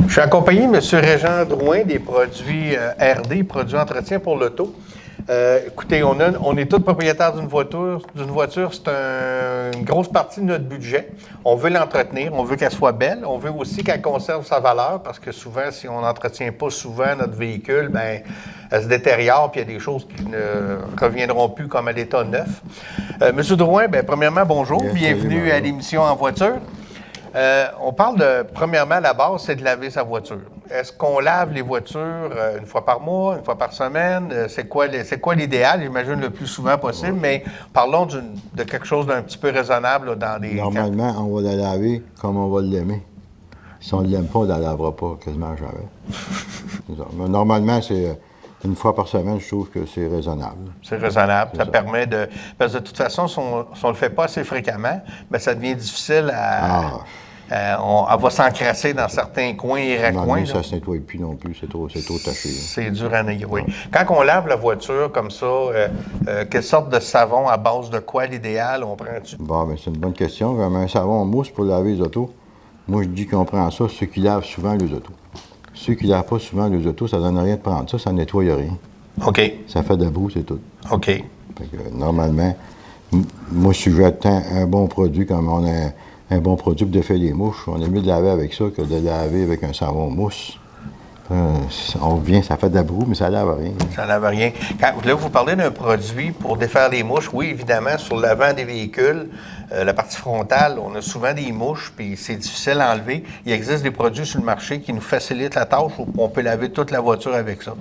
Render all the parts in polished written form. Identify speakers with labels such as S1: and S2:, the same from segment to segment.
S1: Je suis accompagné de M. Régent Drouin des produits RD, produits entretien pour l'auto. Écoutez, on est tous propriétaires d'une voiture. C'est une grosse partie de notre budget. On veut l'entretenir, on veut qu'elle soit belle, on veut aussi qu'elle conserve sa valeur parce que souvent, si on n'entretient pas souvent notre véhicule, bien, elle se détériore puis il y a des choses qui ne reviendront plus comme à l'état neuf. Monsieur Drouin, bien, premièrement, bonjour. Bienvenue à l'émission En voiture. On parle de, premièrement, la base, c'est de laver sa voiture. Est-ce qu'on lave les voitures une fois par mois, une fois par semaine? C'est quoi l'idéal, j'imagine, le plus souvent possible, mais parlons de quelque chose d'un petit peu raisonnable là, dans des...
S2: Normalement, on va la laver comme on va l'aimer. Si on ne l'aime pas, on ne la lavera pas quasiment jamais. Mais normalement, c'est une fois par semaine, je trouve que c'est raisonnable.
S1: C'est raisonnable. Ça permet de... Parce que de toute façon, si on ne le fait pas assez fréquemment, bien, ça devient difficile à... elle va s'encrasser dans certains coins et recoins.
S2: Ça ne se nettoie plus non plus, c'est trop taché.
S1: C'est dur à nettoyer, oui. Quand on lave la voiture comme ça, quelle sorte de savon, à base de quoi l'idéal, on prend-tu?
S2: Bon, bien, c'est une bonne question. Comme un savon en mousse pour laver les autos, moi, je dis qu'on prend ça, ceux qui lavent souvent les autos. Ceux qui ne lavent pas souvent les autos, ça ne donne rien de prendre ça, ça ne nettoie rien.
S1: OK.
S2: Ça fait de la boue, c'est tout.
S1: OK.
S2: Fait que, normalement, moi, si je jette un bon produit, comme on a un bon produit pour défaire les mouches, on est mieux de laver avec ça que de laver avec un savon mousse. On revient, ça fait de la boue, mais ça ne lave rien.
S1: Ça ne lave rien. Là, vous parlez d'un produit pour défaire les mouches. Oui, évidemment, sur l'avant des véhicules, la partie frontale, on a souvent des mouches, puis c'est difficile à enlever. Il existe des produits sur le marché qui nous facilitent la tâche, où on peut laver toute la voiture avec ça.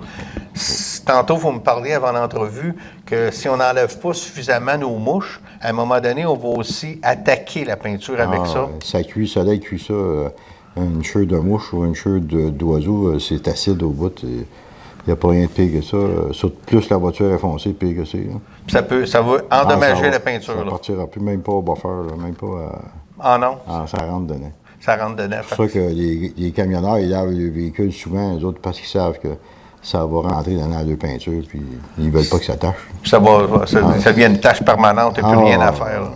S1: Tantôt, vous me parliez avant l'entrevue que si on n'enlève pas suffisamment nos mouches, à un moment donné, on va aussi attaquer la peinture avec ça.
S2: Ça cuit, ça cuit ça. Une chure de mouche ou une chure d'oiseau, c'est acide au bout. Il n'y a pas rien de pire que ça. Plus la voiture est foncée, pire que c'est.
S1: Ça va endommager la peinture.
S2: Ça ne partira plus, même pas au buffer, même pas
S1: Ah non?
S2: Ça rentre dedans.
S1: Ça rentre dedans.
S2: C'est pour ça que les camionneurs, ils lavent le véhicule souvent, eux autres, parce qu'ils savent que ça va rentrer dans la peinture, puis ils ne veulent pas que ça tâche.
S1: Ça devient une tâche permanente et plus rien à faire. Là.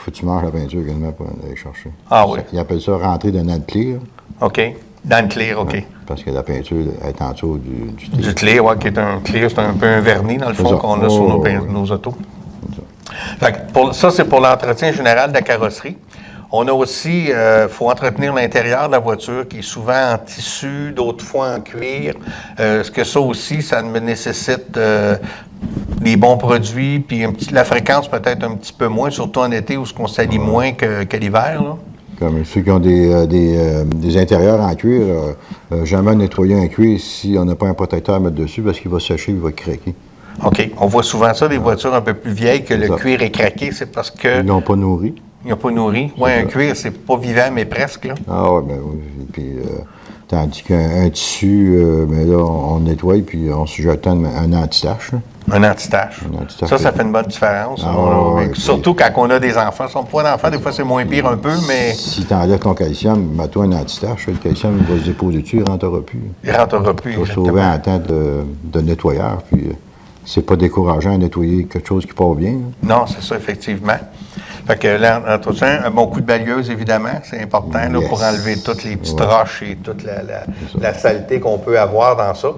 S2: Faut que tu manges la peinture quasiment pour aller chercher.
S1: Ah oui?
S2: Ils appellent ça rentrer dans le clear.
S1: OK. Dans le clear, OK.
S2: Ouais, parce que la peinture est en dessous du clear.
S1: Du clear, oui, qui est un clear, c'est un peu un vernis, dans le fond, qu'on a sur nos autos. Fait que ça, c'est pour l'entretien général de la carrosserie. On a aussi, faut entretenir l'intérieur de la voiture, qui est souvent en tissu, d'autres fois en cuir. Est-ce que ça aussi, ça me nécessite des bons produits, puis la fréquence peut-être un petit peu moins, surtout en été où on salit moins que l'hiver, là?
S2: Comme ceux qui ont des intérieurs en cuir, jamais nettoyer un cuir si on n'a pas un protecteur à mettre dessus, parce qu'il va sécher, il va craquer.
S1: OK. On voit souvent ça, des voitures un peu plus vieilles, que le cuir est craqué, c'est parce que...
S2: Ils n'ont pas nourri.
S1: Ils n'ont pas nourri. Oui, un cuir, c'est pas vivant, mais presque, là.
S2: Ah oui, bien oui. Puis, tandis qu'un tissu, mais là, on nettoie, puis on se jette un anti-tache.
S1: Un anti-tache. Ça fait une bonne différence. Surtout quand on a des enfants. Si on n'a pas d'enfants, des fois, c'est moins pire un peu, mais...
S2: Si tu enlèves ton calcium, mets-toi un anti-tache, le calcium il va se déposer dessus, il ne rentrera plus.
S1: Il ne rentrera plus,
S2: exactement. Tu vas sauver un temps de nettoyeur, puis c'est pas décourageant à nettoyer quelque chose qui part bien.
S1: Non, c'est ça, effectivement. Fait que l'entretien, un bon coup de balieuse, évidemment, c'est important là, pour enlever toutes les petites roches et toute la saleté qu'on peut avoir dans ça.